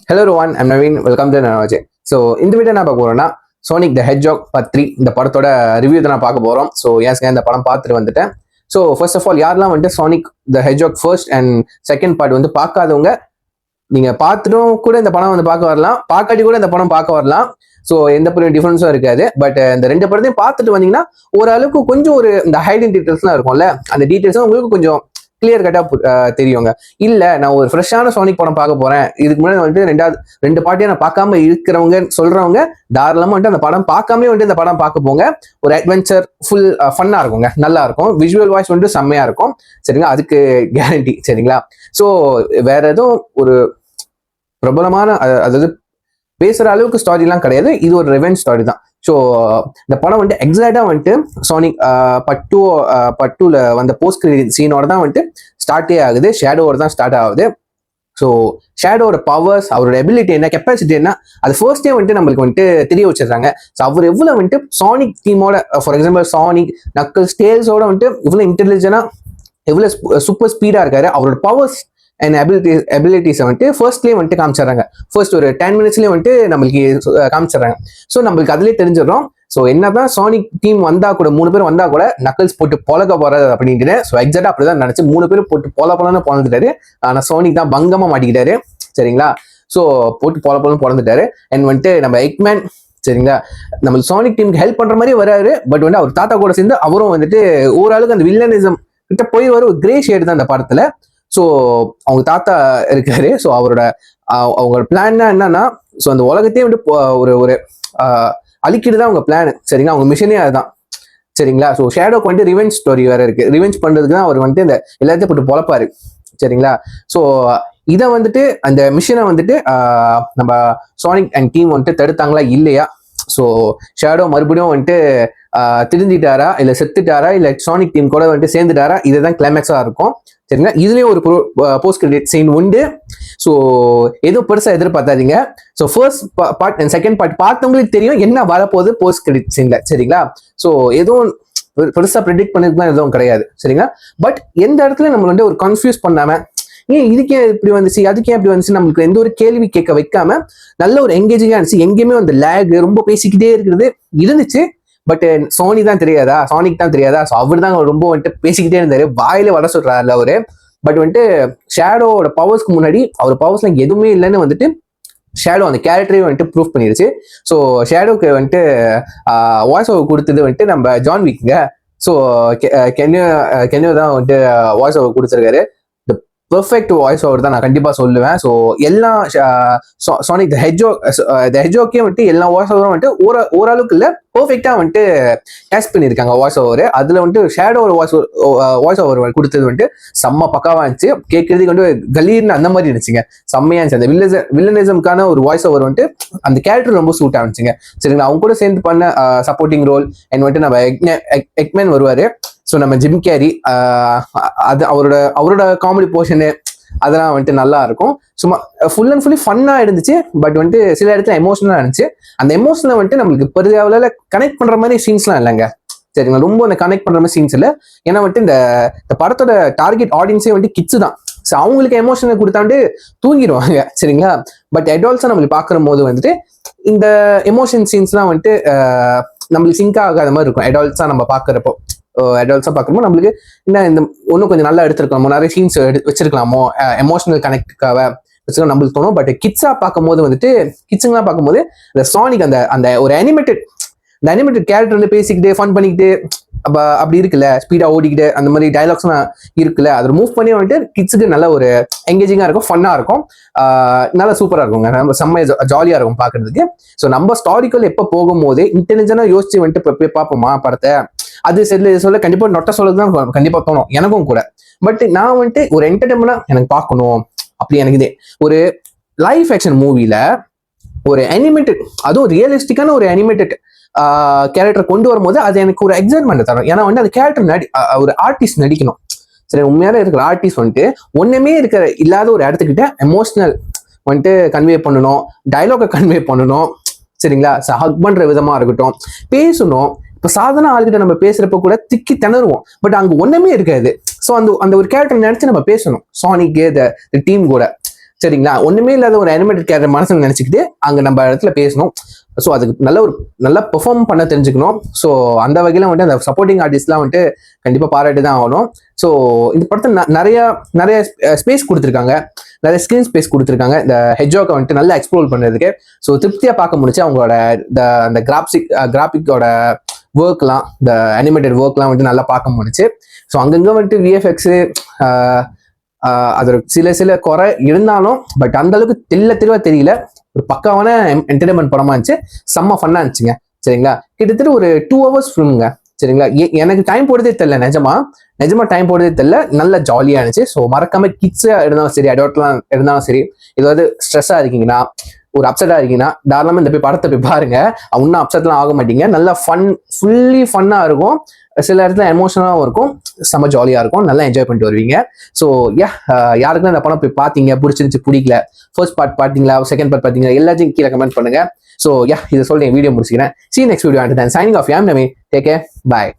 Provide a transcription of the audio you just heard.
Hello everyone, I'm Naveen. Welcome to Nanoje. So இந்த video நான் பார்க்க போறேன்னா சோனிக் த ஹெட்ஜாக் பார்ட் 3 இந்த படத்தோட ரிவ்யூ தான் நான் பார்க்க போறோம். ஸோ ஏஸ்ங்க இந்த படம் பார்த்துட்டு வந்துட்டேன். ஸோ ஃபர்ஸ்ட் ஆஃப் ஆல் யாரெல்லாம் வந்துட்டு sonic the hedgehog first and second part வந்து பார்க்காதவங்க நீங்க பார்த்துட்டும் கூட இந்த படம் வந்து பார்க்க வரலாம், பார்க்காட்டி கூட இந்த படம் பார்க்க வரலாம். ஸோ எந்த பெரிய டிஃபரன்ஸும் இருக்காது. பட் இந்த ரெண்டு படத்தையும் பார்த்துட்டு வந்தீங்கன்னா ஓரளவுக்கு கொஞ்சம் ஒரு இந்த ஹைடன் டீட்டெயில்ஸ்லாம் இருக்கும்ல, அந்த டீட்டெயில்ஸும் உங்களுக்கு கொஞ்சம் கிளியர் கட்டா தெரியுங்க. இல்ல நான் ஒரு ஃப்ரெஷ்ஷான சோனிக் படம் பார்க்க போறேன், இதுக்கு முன்னாடி வந்துட்டு ரெண்டு பாட்டியை நான் பார்க்காம இருக்கிறவங்க சொல்றவங்க தாராளமா வந்துட்டு அந்த படம் பார்க்காமலே வந்துட்டு இந்த படம் பார்க்க போங்க. ஒரு அட்வென்ச்சர் ஃபுல் ஃபன்னா இருக்குங்க, நல்லா இருக்கும். விஷுவல் வாய்ஸ் வந்துட்டு செம்மையா இருக்கும், சரிங்களா? அதுக்கு கேரண்டி, சரிங்களா? ஸோ வேற எதுவும் ஒரு பிரபலமான அதாவது பேசுற அளவுக்கு ஸ்டாரிலாம் கிடையாது. இது ஒரு ரெவெஞ்ச் ஸ்டாரி தான். ஸோ இந்த படம் வந்துட்டு எக்ஸாக்டா வந்துட்டு சோனிக் பட்டுல வந்த போஸ்ட் கிரெடிட் சீனோட தான் வந்துட்டு ஸ்டார்டே ஆகுது. ஷேடோவோட தான் ஸ்டார்ட் ஆகுது. ஸோ ஷேடோட பவர்ஸ், அவரோட எபிலிட்டி என்ன, கெப்பாசிட்டி என்ன, அது ஃபர்ஸ்டே வந்துட்டு நம்மளுக்கு வந்துட்டு தெரிய வச்சிருக்காங்க. ஸோ அவர் எவ்வளவு வந்துட்டு சானிக் டீமோட, ஃபார் எக்ஸாம்பிள் சானிக் நக்கல்ஸ் டேல்ஸோட வந்துட்டு இவ்வளவு இன்டெலிஜென்டா எவ்வளவு சூப்பர் ஸ்பீடா இருக்காரு. அவரோட பவர்ஸ் அண்ட் எபிலிட்டிஸை வந்துட்டு ஃபர்ஸ்ட்லேயே வந்துட்டு காமிச்சிடுறாங்க. ஃபர்ஸ்ட் ஒரு 10 minutesலேயே வந்துட்டு நம்மளுக்கு காமிச்சிடுறாங்க. ஸோ நம்மளுக்கு அதுலேயே தெரிஞ்சிடும். ஸோ என்னதான் சானிக் டீம் வந்தா கூட, 3 பேர் வந்தா கூட நக்கல்ஸ் போட்டு பொழக்க போறது அப்படின்ட்டு. ஸோ எக்ஸாக்டா அப்படிதான் நினைச்சு 3 பேர் போட்டு பொலன்னு பொழந்துட்டாரு. ஆனால் சோனிக் தான் பங்கமா மாட்டிக்கிட்டாரு, சரிங்களா? ஸோ போட்டு பொலன்னு பொழந்துட்டாரு. அண்ட் வந்துட்டு நம்ம எக்மேன், சரிங்களா, நம்ம சானிக் டீமுக்கு ஹெல்ப் பண்ற மாதிரி வராரு. பட் வந்து அவர் தாத்தா கூட சேர்ந்து அவரும் வந்துட்டு ஓரளவுக்கு அந்த வில்லனிசம் கிட்ட போய் வர ஒரு கிரே ஷேடு தான் அந்த படத்துல. ஸோ அவங்க தாத்தா இருக்காரு. ஸோ அவங்களோட பிளான் என்னன்னா, ஸோ அந்த உலகத்தையே வந்து ஒரு அழிக்கிட்டு தான் அவங்க பிளான், சரிங்களா? அவங்க மிஷனே அதுதான், சரிங்களா? ஸோ ஷேடோக்கு வந்துட்டு ரிவெஞ்ச் ஸ்டோரி வேற இருக்கு. ரிவெஞ்ச் பண்றதுக்கு தான் அவர் வந்துட்டு இந்த எல்லாத்தையும் போட்டு பொழப்பாரு, சரிங்களா? ஸோ இதை வந்துட்டு அந்த மிஷனை வந்துட்டு நம்ம சானிக் அண்ட் டீம் வந்துட்டு தடுத்தாங்களா இல்லையா? ஸோ ஷேடோ மறுபடியும் வந்துட்டு திருந்திட்டாரா, இல்லை செத்துட்டாரா, இல்லை சானிக் டீம் கூட வந்துட்டு சேர்ந்துட்டாரா? இதுதான் கிளைமேக்ஸா இருக்கும், சரிங்களா? இதுலயும் ஒரு போஸ்ட் கிரெடிட் சீன் உண்டு. ஸோ எதுவும் பெருசா எதிர்பார்த்தாதீங்க. So first part and second part பார்த்தவங்களுக்கு தெரியும் என்ன வரப்போகுது போஸ்ட் கிரெடிட் சீன்ல, சரிங்களா? ஸோ எதுவும் பெருசா ப்ரெடிக்ட் பண்ணிருக்கலாம் எதுவும் கிடையாது, சரிங்களா? பட் எந்த இடத்துல நம்ம வந்து ஒரு கன்ஃபியூஸ் பண்ணாம, ஏன் இதுக்கே இப்படி வந்துச்சு, அதுக்கே இப்படி வந்துச்சு, நம்மளுக்கு எந்த ஒரு கேள்வி கேட்க வைக்காம நல்ல ஒரு எங்கேஜிங்கா இருந்துச்சு. எங்கேயுமே அந்த லேக் ரொம்ப பேசிக்கிட்டே இருக்கிறது இருந்துச்சு. பட் சோனி தான் தெரியாதா, சானிக் தான் தெரியாதா? ஸோ அவர் தான் ரொம்ப வந்துட்டு பேசிக்கிட்டே இருந்தாரு, வாயில வட சொல்றாருல அவரு. பட் வந்துட்டு ஷேடோட பவர்ஸ்க்கு முன்னாடி அவர் பவர்ஸ்ல எதுவுமே இல்லைன்னு வந்துட்டு ஷேடோ அந்த கேரக்டரே வந்துட்டு ப்ரூவ் பண்ணிருச்சு. ஸோ ஷேடோக்கு வந்துட்டு வாய்ஸ் ஓவர் கொடுத்தது வந்துட்டு நம்ம ஜான் விக்குங்க. ஸோ கென்யோ தான் வந்துட்டு வாய்ஸ் ஓவர் கொடுத்துருக்காரு. பெர்ஃபெக்ட் வாய்ஸ் ஓவர் தான் நான் கண்டிப்பா சொல்லுவேன். ஸோ எல்லா சானிக் த ஹெட்ஜாக்கே வந்துட்டு எல்லா வாய்ஸ் ஓவரும் வந்துட்டு ஓரளவுக்கு இல்லை, பெர்ஃபெக்டா வந்துட்டு கேஸ்ட் பண்ணியிருக்காங்க வாய்ஸ் ஓவர். அதுல வந்துட்டு ஷேடோட வாய்ஸ் ஓவர் கொடுத்தது வந்துட்டு செம்ம பக்காவா இருந்துச்சு. கேட்கறதுக்கு வந்து கலீர்னு அந்த மாதிரி இருந்துச்சுங்க, செம்மையா இருந்துச்சு. அந்த வில்லனிசம்கான ஒரு வாய்ஸ் ஓவர் வந்துட்டு அந்த கேரக்டர் ரொம்ப சூட் ஆனிச்சுங்க, சரிங்களா? அவங்க கூட சேர்ந்து பண்ண சப்போர்ட்டிங் ரோல் அண்ட் வந்துட்டு நம்ம எக்மேன் வருவாரு. ஸோ நம்ம ஜிம் கேரி, அது அவரோட காமெடி போர்ஷனு அதெல்லாம் வந்துட்டு நல்லா இருக்கும். சும்மா ஃபுல் அண்ட் ஃபுல்லி ஃபன்னா இருந்துச்சு. பட் வந்துட்டு சில இடத்துல எமோஷனலா இருந்துச்சு. அந்த எமோஷனல் வந்துட்டு நம்மளுக்கு பெரிய அளவில் கனெக்ட் பண்ற மாதிரி சீன்ஸ்லாம் இல்லைங்க, சரிங்களா? ரொம்ப அந்த கனெக்ட் பண்ற மாதிரி சீன்ஸ் இல்லை. ஏன்னா வந்துட்டு இந்த படத்தோட டார்கெட் ஆடியன்ஸே வந்துட்டு கிட்ஸ் தான். ஸோ அவங்களுக்கு எமோஷனை கொடுத்தாண்டு தூங்கிடுவாங்க, சரிங்களா? பட் அடால்ட்ஸா நம்மளுக்கு பார்க்குற போது வந்துட்டு இந்த எமோஷன் சீன்ஸ்லாம் வந்துட்டு நம்மளுக்கு சிங்க் ஆகாத மாதிரி இருக்கும். அடால்ட்ஸா நம்ம பார்க்குறப்போ, அடால்ட்ஸா பார்க்குறப்போ நம்மளுக்கு என்ன இந்த இன்னும் கொஞ்சம் நல்லா எடுத்துருக்கலாமோ, நிறைய சீன்ஸ் வச்சிருக்கலாமோ, எமோஷனல் கனெக்டாக வச்சுக்கலாம் நம்மளுக்கு தோணும். பட் கிட்ஸா பார்க்கும்போது வந்துட்டு கிட்ஸுங்கெல்லாம் பார்க்கும்போது இந்த சானிக் அந்த ஒரு அனிமேட்டட் கேரக்டர் வந்து பேசிக்கிட்டு ஃபன் பண்ணிக்கிட்டு அப்படி இருக்குல்ல, ஸ்பீடா ஓடிக்கிட்டு அந்த மாதிரி டைலாக்ஸ்லாம் இருக்குல்ல, அதை மூவ் பண்ணி வந்துட்டு கிட்ஸுக்கு நல்ல ஒரு எங்கேஜிங்கா இருக்கும், ஃபன்னா இருக்கும், நல்லா சூப்பரா இருக்குங்க, நம்ம செம்ம ஜாலியா இருக்கும் பாக்குறதுக்கு. ஸோ நம்ம ஸ்டாரிக்கல் எப்போ போகும்போது இன்டெலிஜென்டா யோசிச்சு வந்துட்டு போய் பார்ப்போமா படத்தை, அது சொல்ல கண்டிப்பா நொட்ட சொல்லதான் கண்டிப்பா தோணும் எனக்கும் கூட. பட் நான் வந்துட்டு ஒரு என்டர்டைன்மெண்டா எனக்கு பார்க்கணும் அப்படி எனக்கு இதே ஒரு லைவ் ஆக்ஷன் மூவில ஒரு அனிமேட்டட், அதுவும் ரியலிஸ்டிக்கான ஒரு அனிமேட்டட் கேரக்டர் கொண்டு வரும்போது அது எனக்கு ஒரு எக்ஸைட்மெண்ட் தரும். ஏன்னா வந்து அந்த கேரக்டர் ஒரு ஆர்டிஸ்ட் நடிக்கணும், சரி? உண்மையான இருக்கிற ஆர்டிஸ்ட் வந்துட்டு ஒண்ணுமே இல்லாத ஒரு இடத்துக்கிட்ட எமோஷனல் வந்துட்டு கன்வே பண்ணணும், டைலாக கன்வே பண்ணணும், சரிங்களா? ஹக் பண்ற விதமா இருக்கட்டும், பேசணும். இப்போ சாதாரண ஆளுகிட்ட நம்ம பேசுறப்ப கூட திக்கி திணறுவோம். பட் அங்க ஒண்ணுமே இருக்காது. ஸோ அந்த ஒரு கேரக்டர் நினைச்சு நம்ம பேசணும் சானிக்கு டீம் கூட, சரிங்களா. ஒண்ணுமே இல்லாத ஒரு அனிமேட்டட் கேரக்டர் மனசுல நினைச்சுக்கிட்டு அங்க நம்ம இடத்துல பேசணும். ஸோ அதுக்கு நல்லா பெர்ஃபார்ம் பண்ண தெரிஞ்சுக்கணும். ஸோ அந்த வகையில வந்துட்டு அந்த சப்போர்ட்டிங் ஆர்டிஸ்ட்லாம் வந்துட்டு கண்டிப்பா பாராட்டி தான் ஆகணும். ஸோ இந்த படத்தை நிறைய நிறைய ஸ்பேஸ் கொடுத்துருக்காங்க, நிறைய ஸ்கிரீன் ஸ்பேஸ் கொடுத்துருக்காங்க இந்த ஹெட்ஜாக்கை வந்துட்டு நல்லா எக்ஸ்ப்ளோர் பண்றதுக்கு. ஸோ திருப்தியா பார்க்க முடிச்சு. அவங்களோட அந்த கிராபிக்கோட ஒர்க்லாம், இந்த அனிமேட்டட் ஒர்க்லாம் வந்துட்டு நல்லா பார்க்க முடிச்சு. ஸோ அங்கங்க வந்துட்டு விஎஃப்எக்ஸு அதோட சில குறை இருந்தாலும் பட் அந்த அளவுக்கு தெளிவா தெரியல. ஒரு பக்காவான என்டர்டைன்மெண்ட் படமா இருந்துச்சு, செம்ம ஃபன்னா இருந்துச்சுங்க. சரிங்களா, கிட்டத்தட்ட ஒரு 2 hours ஃபிலிம்ங்க. சரிங்களா, எனக்கு டைம் போடுறதே தெரியல, நிஜமா டைம் போடுறதே தெரியல, நல்ல ஜாலியா இருந்துச்சு. ஸோ மறக்காம கிட்ஸா இருந்தாலும் சரி, அடல்ட்லாம் இருந்தாலும் சரி, ஏதாவது ஸ்ட்ரெஸ்ஸா இருக்கீங்கன்னா, ஒரு அப்செட்டா இருக்கீங்கன்னா தாராளமா இந்த படத்தை போய் பாருங்க. இன்னும் அப்செட்லாம் ஆக மாட்டீங்க. நல்லா ஃபுல்லி ஃபன்னா இருக்கும். சில இடத்துல எமோஷனலாகவும் இருக்கும், செம்ம ஜாலியா இருக்கும், நல்லா என்ஜாய் பண்ணிட்டு வருவீங்க. ஸோ யாருக்குன்னா இந்த படம் போய் பார்த்தீங்க, பிடிச்சிருந்துச்சு, பிடிக்கல, ஃபர்ஸ்ட் பார்ட் பார்த்தீங்களா, செகண்ட் பார்ட் பார்த்தீங்களா, எல்லாத்தையும் கீழே கமெண்ட் பண்ணுங்க. ஸோ இதை சொல்லி வீடியோ முடிச்சுக்கிறேன். See you next video. Until then, signing off. I'm Naveen. Take care. Bye.